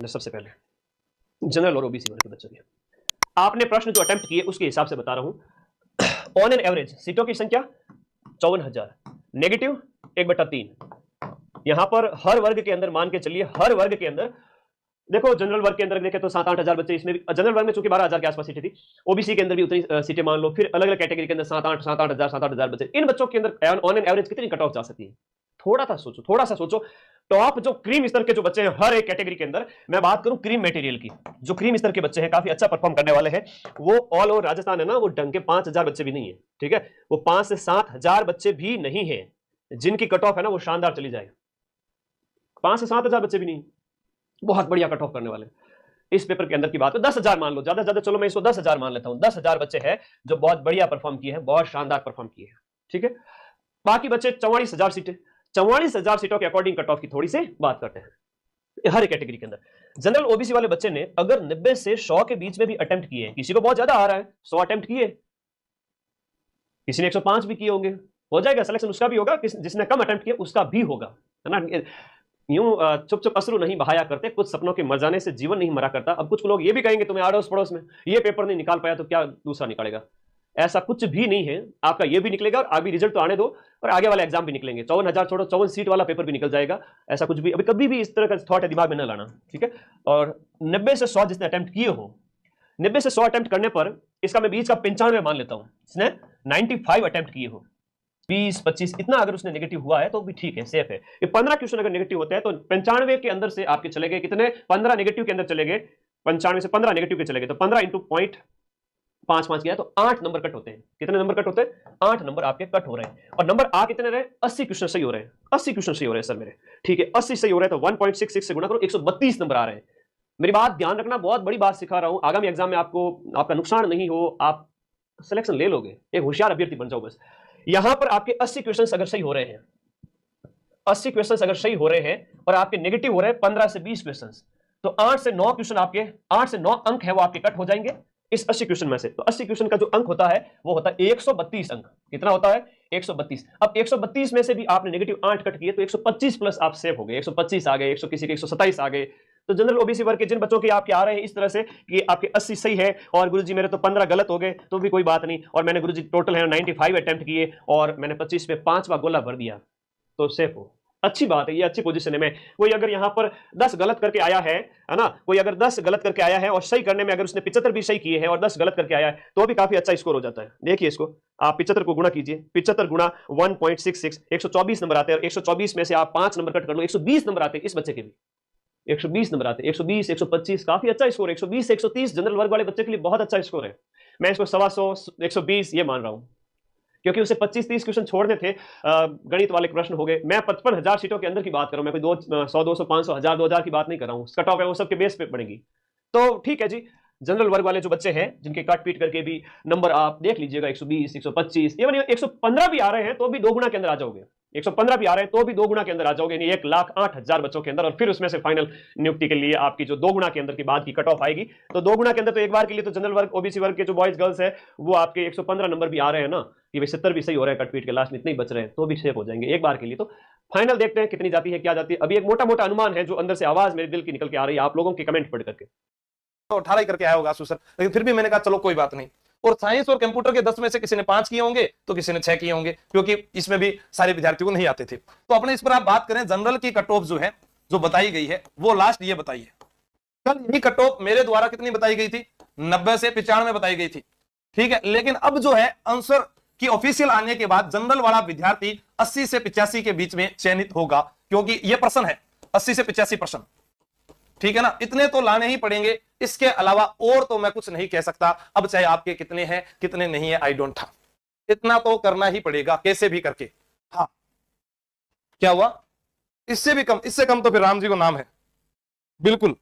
सबसे पहले जनरल और ओबीसी वर्ग के बच्चों की आपने प्रश्न जो अटेम्प्ट किए उसके हिसाब से बता रहा हूं। ऑन एन एवरेज सीटों की संख्या 54,000, नेगेटिव 1/3। यहां पर हर वर्ग के अंदर मान के चलिए, हर वर्ग के अंदर देखो, जनरल वर्ग के अंदर देखें तो 7-8 हजार बच्चे, इसमें भी जनरल वर्ग में चूंकि 12,000 के आसपास सीटें थी, ओबीसी के अंदर भी उतनी सीटें मान लो, फिर अलग अलग कैटेगरी के अंदर 7-8 हजार बच्चे, इन बच्चों के अंदर ऑन एन एवरेज कितनी कट ऑफ जा सकती है? थोड़ा सा सोचो। टॉप जो क्रीम स्तर के जो बच्चे हैं हर एक कैटेगरी के अंदर, मैं बात करूं क्रीम मटेरियल की, जो क्रीम स्तर के बच्चे हैं, काफी अच्छा परफॉर्म करने वाले हैं, वो ऑल ओवर राजस्थान है ना, वो ढंग के 5,000 बच्चे भी नहीं है, ठीक है, वो 5 से 7 हजार बच्चे भी नहीं है जिनकी कट ऑफ है ना वो शानदार चली जाए। 5 से 7 हजार बच्चे भी नहीं, बहुत बढ़िया कट ऑफ करने वाले। इस पेपर के अंदर की बात है 10,000 मान लो, ज्यादा ज्यादा चलो मैं इसको 10,000 मान लेता हूं, 10,000 बच्चे हैं जो बहुत बढ़िया परफॉर्म किए हैं, बहुत शानदार परफॉर्म किए हैं, ठीक है। बाकी बच्चे 44,000 सीटें, 44,000 सीटों के अकॉर्डिंग कट ऑफ की थोड़ी सी बात करते हैं हर एक कैटेगरी के अंदर। जनरल ओबीसी वाले बच्चे ने अगर 90 से 100 के बीच में भी अटेम्प्ट किए, किसी को बहुत ज्यादा आ रहा है 100 अटेम्प्ट किए, किसी ने 105 भी किए होंगे, हो जाएगा सिलेक्शन, उसका भी होगा, जिसने कम अटेम्प्ट किया उसका भी होगा, है ना। यूं चुप चुप अश्रु नहीं बहाया करते, कुछ सपनों के मर जाने से जीवन नहीं मरा करता। अब कुछ लोग ये भी कहेंगे तुम्हें आड़ोस पड़ोस में ये पेपर नहीं निकाल पाया तो क्या दूसरा निकालेगा, ऐसा कुछ भी नहीं है, आपका ये भी निकलेगा और अभी रिजल्ट तो आने दो और आगे वाले एग्जाम भी निकलेंगे। 54,000 छोड़ो, 54 सीट वाला पेपर भी निकल जाएगा, ऐसा कुछ भी अभी कभी भी इस तरह का थॉट है दिमाग में न लाना, ठीक है। और 90 से 100 जिसने अटेम्प्ट किए हो, 90 से 100 अटेम्प्ट करने पर इसका मैं बीच का 95 मान लेता हूं, इसने 95 अटेम्प्ट किए हो, 20-25 इतना अगर उसने नेगेटिव हुआ है तो भी ठीक है, सेफ है। ये 15 क्वेश्चन अगर नेगेटिव होते हैं तो 95 के अंदर से आपके चले गए कितने, 15 नेगेटिव के अंदर चले गए, 95 से 15 नेगेटिव के चले गए तो 15 इंटू 0.55 गया तो 8 नंबर कट होते हैं। कितने नंबर कट होते हैं? 8 नंबर आपके कट हो रहे हैं। और नंबर आ कितने रहे? 80 क्वेश्चन सही हो रहे हैं, 80 क्वेश्चन सही हो रहे हैं सर मेरे, ठीक है, 80 सही हो रहे हैं तो 1.66 से गुणा करो, 132 नंबर आ रहे हैं। मेरी बात ध्यान रखना, बहुत बड़ी बात सिखा रहा हूं, आगामी एग्जाम में आपको आपका नुकसान नहीं हो, आप सिलेक्शन ले लोगे, एक होशियार अभ्यर्थी बन जाओ बस। यहां पर आपके 80 क्वेश्चंस अगर सही हो रहे हैं, 80 क्वेश्चंस अगर सही हो रहे हैं और आपके नेगेटिव हो रहे हैं 15 से 20 क्वेश्चंस, तो 8 से 9 क्वेश्चन आपके, 8 से 9 अंक है वो आपके कट हो जाएंगे इस 80 क्वेश्चन में से। तो 80 क्वेश्चन का जो अंक होता है वो होता है 132 अंक। कितना होता है? 132। अब 132 में से भी आपने नेगेटिव 8 कट किए तो 125 प्लस आप सेव हो गए, 125 आ गए, 100 किसी के 127 आ गए। तो जनरल ओबीसी वर्ग के जिन बच्चों के आपके आ रहे हैं इस तरह से कि आपके 80 सही है और गुरुजी मेरे तो 15 गलत हो गए, तो भी कोई बात नहीं, और मैंने गुरुजी टोटल है 95 अटेम्प्ट किए और मैंने 25 पे 5वां गोला भर दिया, तो सेफ हो। अच्छी बात है, ये अच्छी पोजीशन है में। कोई अगर यहां पर 10 गलत करके आया है ना, कोई अगर 10 गलत करके आया है और सही करने में अगर उसने 75 भी सही किए हैं और 10 गलत करके आया है तो भी काफी अच्छा स्कोर हो जाता है। देखिए इसको आप 75 को गुणा कीजिए, 75 गुणा 1.66, 124 नंबर आते हैं, और 124 में से आप 5 नंबर कट कर लो, 120 नंबर आते हैं इस बच्चे के भी, 120 नंबर आते हैं, 120, 125, काफी अच्छा स्कोर है। 120 से 130 जनरल वर्ग वाले बच्चे के लिए बहुत अच्छा स्कोर है। मैं इसको 125, 120 ये मान रहा हूं, क्योंकि उसे 25-30 क्वेश्चन छोड़ने थे, गणित वाले प्रश्न हो गए। मैं 55,000 सीटों के अंदर की बात कर रहा हूं, मैं कोई 100, 200, 500, 1000, 2000 की बात नहीं कर रहा हूं। कट ऑफ है वो सबके बेस पे पड़ेगी, तो ठीक है जी। जनरल वर्ग वाले जो बच्चे हैं जिनके काट पीट करके भी नंबर आप देख लीजिएगा, 120, 125, इवन 115 भी आ रहे हैं तो भी 2 गुना के अंदर आ जाओगे, 115 भी आ रहे हैं तो भी 2 गुना के अंदर आ जाओगे, यानी 1,08,000 बच्चों के अंदर। और फिर उसमें से फाइनल नियुक्ति के लिए आपकी जो 2 गुना के अंदर की बात की कट ऑफ आएगी, तो 2 गुना के अंदर तो एक बार के लिए तो जनरल वर्ग ओबीसी वर्ग के जो बॉयज गर्ल्स है वो आपके 115 नंबर भी आ रहे हैं ना, कि भाई 70 भी सही हो रहे हैं, कटपीट के लास्ट में इतने ही बच रहे हैं, तो भी सेफ हो जाएंगे एक बार के लिए। तो फाइनल देखते हैं कितनी जाती है, क्या जाती है। अभी एक मोटा मोटा अनुमान है जो अंदर से आवाज मेरे दिल की निकल के आ रही है आप लोगों के कमेंट पढ़ करके। तो 18 ही करके आया होगा सर, लेकिन फिर भी मैंने कहा चलो कोई बात नहीं। और साइंस और कंप्यूटर के 10 में से किसी ने 5 किए होंगे तो किसी ने 6 किए होंगे, क्योंकि इसमें भी सारे विद्यार्थियों को नहीं आते थे। तो अपने इस पर आप बात करें, जनरल की कट ऑफ जो है जो बताई गई है वो लास्ट ये बताई है। कल यही कट ऑफ मेरे द्वारा कितनी बताई गई थी? 90 से 95 बताई गई थी, ठीक है। लेकिन अब जो है आंसर की ऑफिशियल आने के बाद जनरल वाला विद्यार्थी 80 से 85 के बीच में चयनित होगा, क्योंकि यह प्रश्न है 80 से 85 प्रश्न, ठीक है ना। इतने तो लाने ही पड़ेंगे, इसके अलावा और तो मैं कुछ नहीं कह सकता। अब चाहे आपके कितने हैं कितने नहीं है, आई डोंट था, इतना तो करना ही पड़ेगा कैसे भी करके। हाँ क्या हुआ? इससे भी कम, इससे कम तो फिर राम जी को नाम है, बिल्कुल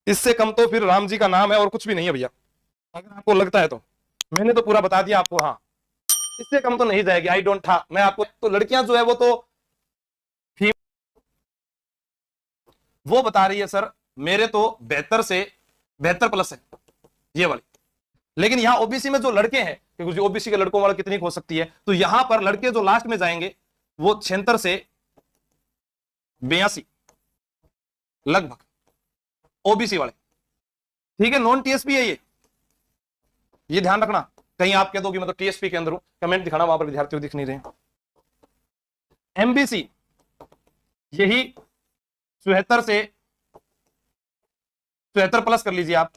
इससे कम तो फिर राम जी का नाम है और कुछ भी नहीं है भैया, अगर आपको लगता है तो। मैंने तो पूरा बता दिया आपको, हाँ इससे कम तो नहीं जाएगी, आई डोंट था। मैं आपको तो लड़कियां जो है वो तो वो बता रही है सर मेरे तो 72 से 72 प्लस है ये वाली। लेकिन यहां ओबीसी में जो लड़के हैं, क्योंकि ओबीसी के लड़कों वाला कितनी हो सकती है, तो यहां पर लड़के जो लास्ट में जाएंगे वो 76 से 82 लगभग, ओबीसी वाले, ठीक है, नॉन टीएसपी है ये ध्यान रखना। कहीं आप कह दो कि मैं तो टीएसपी के अंदर हूं, कमेंट दिखाना, वहां पर विद्यार्थी दिख नहीं रहे। एमबीसी यही 74 से 74 प्लस कर लीजिए आप,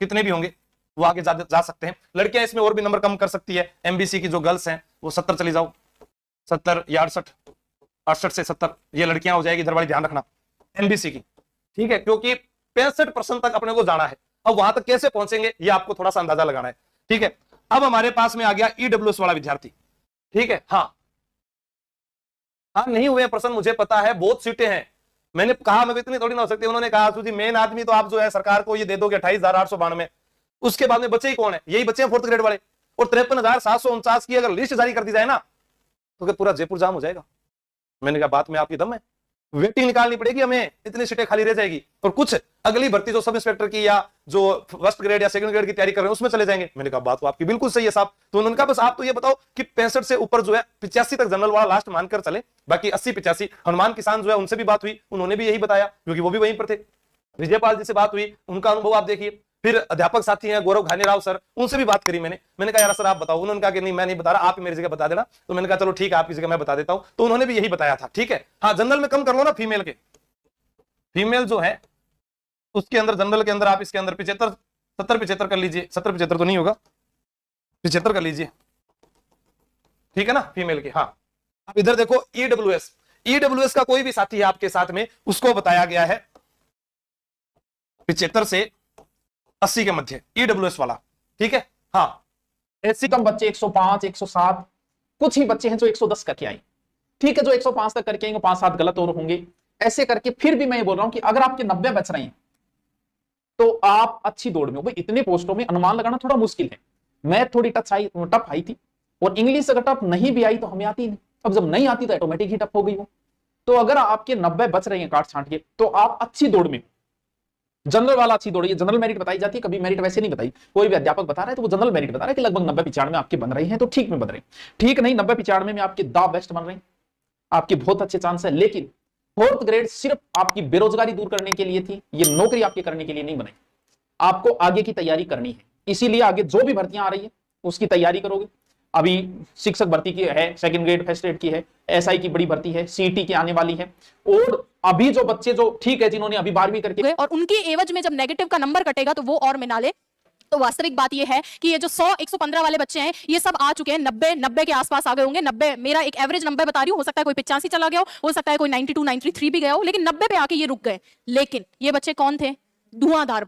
कितने भी होंगे वो आगे जा सकते हैं। लड़कियां इसमें और भी नंबर कम कर सकती है। एमबीसी की जो गर्ल्स हैं वो 70 चली जाओ, 70 या 68, 68 से 70 ये लड़कियां हो जाएगी, इधर वाली ध्यान रखना एमबीसी की, ठीक है, क्योंकि 65% तक अपने को जाना है। अब वहां तक कैसे पहुंचेंगे ये आपको थोड़ा सा अंदाजा लगाना है, ठीक है। अब हमारे पास में आ गया ईडब्ल्यूएस वाला विद्यार्थी, ठीक है। हाँ नहीं हुए प्रश्न मुझे पता है, बहुत सीटें हैं। मैंने कहा मैं इतनी थोड़ी ना हो सकती, उन्होंने कहा जी मेन आदमी तो आप जो है सरकार को ये दे दोगे 28,892, उसके बाद में बचे ही कौन है, यही बचे हैं 4th ग्रेड वाले। और 53,749 की अगर लिस्ट जारी कर दी जाए ना तो पूरा जयपुर जाम हो जाएगा। मैंने कहा बात में आपकी दम है, वेटिंग निकालनी पड़ेगी हमें, इतनी सीटें खाली रह जाएगी। और कुछ अगली भर्ती जो सब इंस्पेक्टर की या जो 1st ग्रेड या 2nd ग्रेड की तैयारी कर रहे हैं उसमें चले जाएंगे। मैंने कहा बात तो आपकी बिल्कुल सही है साहब। तो उन्होंने कहा बस आप तो ये बताओ कि 65 से ऊपर जो है 85 तक जनरल वाला लास्ट मानकर चले, बाकी 80-85। हनुमान किसान जो है उनसे भी बात हुई, उन्होंने भी यही बताया क्योंकि वो भी वहीं पर थे। विजयपाल जी से बात हुई, उनका अनुभव आप देखिए। फिर अध्यापक साथी हैं गौरव घानीराव सर, उनसे भी बात करी मैंने कहा यार सर आप बताओ। उन्होंने कहा कि नहीं मैं नहीं बता रहा, आप मेरी जगह बता देना। तो मैंने कहा चलो ठीक है आपकी जगह मैं बता देता हूं। तो उन्होंने भी यही बताया था, ठीक है। हाँ जनरल में कम कर लो ना, फीमेल के, फीमेल जो है उसके अंदर जनरल के अंदर आप इसके अंदर 75 कर लीजिए। 70-75 तो नहीं होगा, 75 कर लीजिए, ठीक है ना फीमेल के। हाँ अब इधर देखो ईडब्ल्यूएस का कोई भी साथी है आपके साथ में, उसको बताया गया है 75 से 80 के मध्य ईडब्ल्यूएस वाला, ठीक है। हाँ एससी कम बच्चे 105, 107, कुछ ही बच्चे हैं जो 110 करके आए, ठीक है। जो 105 तक करके आएंगे 5-7 गलत और होंगे, ऐसे करके फिर भी मैं ये बोल रहा हूं कि अगर आपके 90 बच रहे हैं तो आप अच्छी दौड़ में हो। भाई इतने पोस्टों में अनुमान लगाना थोड़ा मुश्किल है। मैथ थोड़ी टफ आई थी, और इंग्लिश अगर टफ नहीं भी आई तो हमें आती नहीं। अब जब नहीं आती तो ऑटोमेटिक ही टफ हो गई हो। तो अगर आपके 90 बच रहे हैं काट छांट के, तो आप अच्छी दौड़ में। जनरल वाला अच्छी दौड़, जनरल मेरिट बताई जाती है, कभी मेरिट वैसे नहीं बताई। कोई भी अध्यापक बता रहा है तो वो जनरल मेरिट बता रहा है कि लगभग 90-95 आपके बन रहे हैं, तो ठीक में बन रहे हैं। ठीक नहीं 90-95 में आपके द बेस्ट बन रहे हैं, आपके बहुत अच्छे चांस है। लेकिन 4th ग्रेड सिर्फ आपकी बेरोजगारी दूर करने के लिए थी, ये नौकरी आपके करने के लिए नहीं बनाई। आपको आगे की तैयारी करनी है, इसीलिए आगे जो भी भर्तियां आ रही है उसकी तैयारी करोगे। अभी शिक्षक भर्ती की है, 2nd ग्रेड 1st ग्रेड की है, एसआई की बड़ी भर्ती है, सीईटी की आने वाली है। और अभी जो बच्चे जो ठीक है जिन्होंने अभी 12वीं करके, और उनके एवज में जब नेगेटिव का नंबर कटेगा तो वो और मिला ले। तो वास्तविक बात ये है कि ये जो 100-115 वाले बच्चे हैं ये सब आ चुके हैं 90 के आसपास आ गए होंगे। 90 मेरा एक एवरेज नंबर बता रही हूँ, हो सकता है कोई 85 चला गया हो सकता है कोई 92, 93 भी गया हो, लेकिन 90 पे आके ये रुक गए। लेकिन ये बच्चे कौन थे? धुआंधार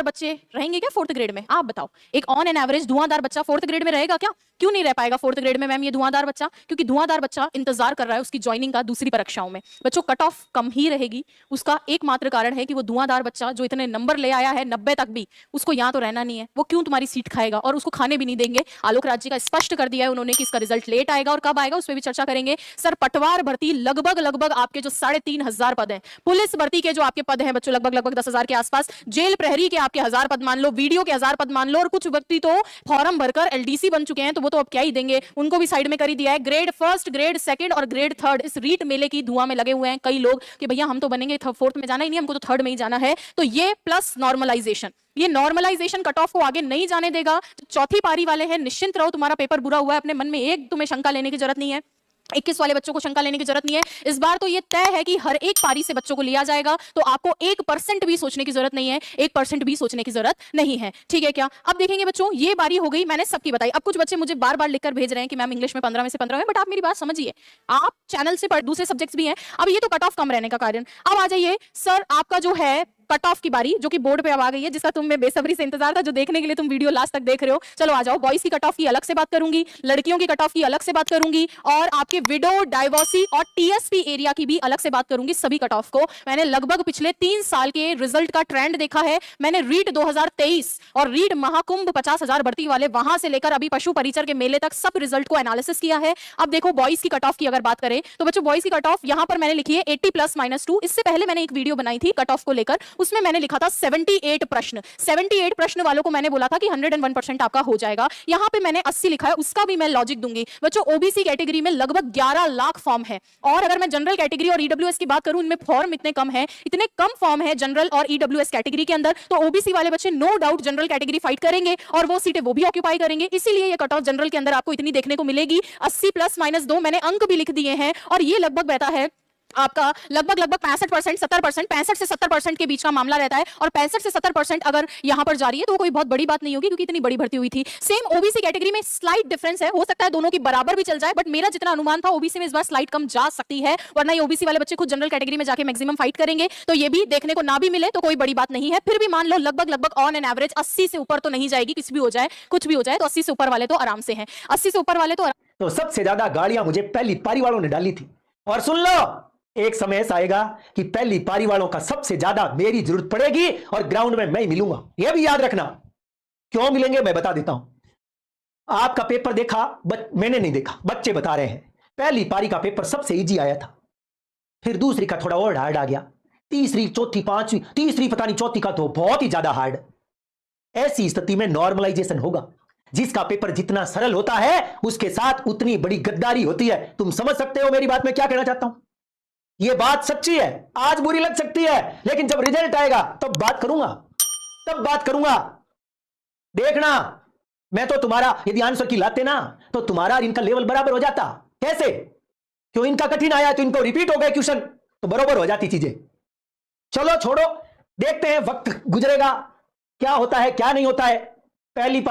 बच्चे रहेंगे क्या 4th ग्रेड में? आप बताओ, एक ऑन एन एवरेज धुआंधार बच्चा 4th ग्रेड में रहेगा क्या? क्यों नहीं रह पाएगा 4th ग्रेड में मैम ये धुआंधार बच्चा? क्योंकि धुआंधार बच्चा इंतजार कर रहा है उसकी ज्वाइनिंग का दूसरी परीक्षाओं में। बच्चों कट ऑफ कम ही रहेगी, उसका एकमात्र कारण है कि वो धुआंधार बच्चा जो इतने नंबर ले आया है 90 तक भी, उसको यहाँ तो रहना नहीं है, वो क्यों तुम्हारी सीट खाएगा और उसको खाने भी नहीं देंगे। आलोक राज जी का स्पष्ट कर दिया है उन्होंने कि इसका रिजल्ट लेट आएगा और कब आएगा उस पर भी चर्चा करेंगे। सर पटवार भर्ती लगभग आपके जो 3,500 पद हैं, पुलिस भर्ती के जो आपके पद हैं बच्चों लगभग 10,000 के आसपास, जेल प्रहरी के आपके 1000 पद मान लो, वीडियो के 1000 पद मान लो, और कुछ व्यक्ति तो फॉर्म भरकर एलडीसी बन चुके हैं तो वो तो अब क्या ही देंगे, उनको भी साइड में कर ही दिया है। ग्रेड 1st, ग्रेड 2nd और ग्रेड 3rd इस रीट मेले की धुआं में लगे हुए हैं कई लोग कि भैया हम तो बनेंगे 4th में जाना ही नहीं, हमको तो 3rd में ही जाना है। तो ये प्लस नॉर्मलाइजेशन, ये नॉर्मलाइजेशन कट ऑफ को आगे नहीं जाने देगा। 4थी पारी वाले हैं निश्चिंत रहो, तुम्हारा पेपर बुरा हुआ है, अपने मन में एक तुम्हें शंका लेने की जरूरत नहीं है। 21 वाले बच्चों को शंका लेने की जरूरत नहीं है। इस बार तो ये तय है कि हर एक पारी से बच्चों को लिया जाएगा, तो आपको 1% भी सोचने की जरूरत नहीं है, 1% भी सोचने की जरूरत नहीं है। ठीक है क्या? अब देखेंगे बच्चों, ये बारी हो गई, मैंने सबकी बताई। अब कुछ बच्चे मुझे बार बार लिखकर भेज रहे हैं कि मैम इंग्लिश में 15 में से 15 है, बट आप मेरी बात समझिए, आप चैनल से दूसरे सब्जेक्ट्स भी हैं। अब ये तो कट ऑफ कम रहने का कारण। अब आ जाइए सर, आपका जो है कट ऑफ की बारी जो कि बोर्ड पे अब आ गई है, जिसका तुम्हें बेसब्री से इंतजार था, जो देखने के लिए तुम वीडियो लास्ट तक देख रहे हो। चलो आ जाओ, बॉयज की कट ऑफ की अलग से बात करूंगी, लड़कियों की कट ऑफ की अलग से बात करूंगी, और आपके विडो, डाइवोर्सी और टीएसपी एरिया की भी अलग से बात करूंगी। सभी कट ऑफ को मैंने लगभग पिछले 3 साल के रिजल्ट का ट्रेंड देखा है। मैंने रीट 2023 और रीट महाकुंभ 50,000 भर्ती वाले, वहां से लेकर अभी पशु परिचर के मेले तक सब रिजल्ट को एनालिसिस किया है। अब देखो बॉयज की कट ऑफ की अगर बात करें तो बच्चों बॉयज की कट ऑफ यहां पर मैंने लिखी है 80 + -2। इससे पहले मैंने एक वीडियो बनाई थी कट ऑफ को लेकर, उसमें मैंने लिखा था 78 प्रश्न। 78 प्रश्न वालों को मैंने बोला था कि 101% आपका हो जाएगा। यहां पे मैंने 80 लिखा है, उसका भी मैं लॉजिक दूंगी। बच्चों ओबीसी कैटेगरी में लगभग 11 लाख फॉर्म है, और अगर मैं जनरल कैटेगरी और ईडब्ल्यूएस की बात करूं, इनमें फॉर्म इतने कम है, इतने कम फॉर्म है जनरल और ईडब्ल्यूएस कैटेगरी के अंदर, तो ओबीसी वाले बच्चे no doubt general category fight करेंगे और वो सीटें वो भी ऑक्यूपाई करेंगे। इसीलिए ये कट ऑफ जनरल के अंदर आपको इतनी देखने को मिलेगी। 80 + -2 मैंने अंक भी लिख दिए हैं, और ये लगभग बहता है आपका लगभग 65% 70%, 65 से 70% के बीच का मामला रहता है। और 65 से 70% अगर यहां पर जा रही है तो कोई बहुत बड़ी बात नहीं होगी, क्योंकि इतनी बड़ी भर्ती हुई थी। सेम ओबीसी कैटेगरी में स्लाइट डिफरेंस है, हो सकता है दोनों की बराबर भी चल जाए, बट मेरा जितना अनुमान था ओबीसी में इस बार स्लाइट कम जा सकती है, वरना ये ओबीसी वाले बच्चे खुद जनरल कैटेगरी में जाके मैक्सिमम फाइट करेंगे। तो ये भी देखने को ना भी मिले तो कोई बड़ी बात नहीं है। फिर भी मान लो लगभग ऑन एन एवरेज 80 से ऊपर तो नहीं जाएगी, कुछ भी हो जाए तो 80 से ऊपर वाले तो आराम से हैं। 80 से ऊपर वाले तो सबसे ज्यादा गाड़ियां मुझे पहली पारी वालों ने डाली थी। और सुन लो, एक समय ऐसा आएगा कि पहली पारी वालों का सबसे ज्यादा मेरी जरूरत पड़ेगी और ग्राउंड में मैं ही मिलूंगा। यह भी याद रखना। क्यों मिलेंगे मैं बता देता हूं। आपका पेपर देखा, मैंने नहीं देखा, बच्चे बता रहे हैं। पहली पारी का पेपर सबसे इजी आया था, फिर दूसरी का थोड़ा और हार्ड आ गया, तीसरी, चौथी, पांचवी, तीसरी पता नहीं चौथी का तो बहुत ही ज्यादा हार्ड। ऐसी स्थिति में नॉर्मलाइजेशन होगा। जिसका पेपर जितना सरल होता है उसके साथ उतनी बड़ी गद्दारी होती है। तुम समझ सकते हो मेरी बात में क्या कहना चाहता हूं। यह बात सच्ची है, आज बुरी लग सकती है, लेकिन जब रिजल्ट आएगा तब बात करूंगा। देखना, मैं तो तुम्हारा यदि आंसर की लाते ना तो तुम्हारा इनका लेवल बराबर हो जाता। कैसे? क्यों इनका कठिन आया तो इनको रिपीट हो गए क्वेश्चन, तो बराबर हो जाती चीजें। चलो छोड़ो, देखते हैं, वक्त गुजरेगा, क्या होता है क्या नहीं होता है। पहली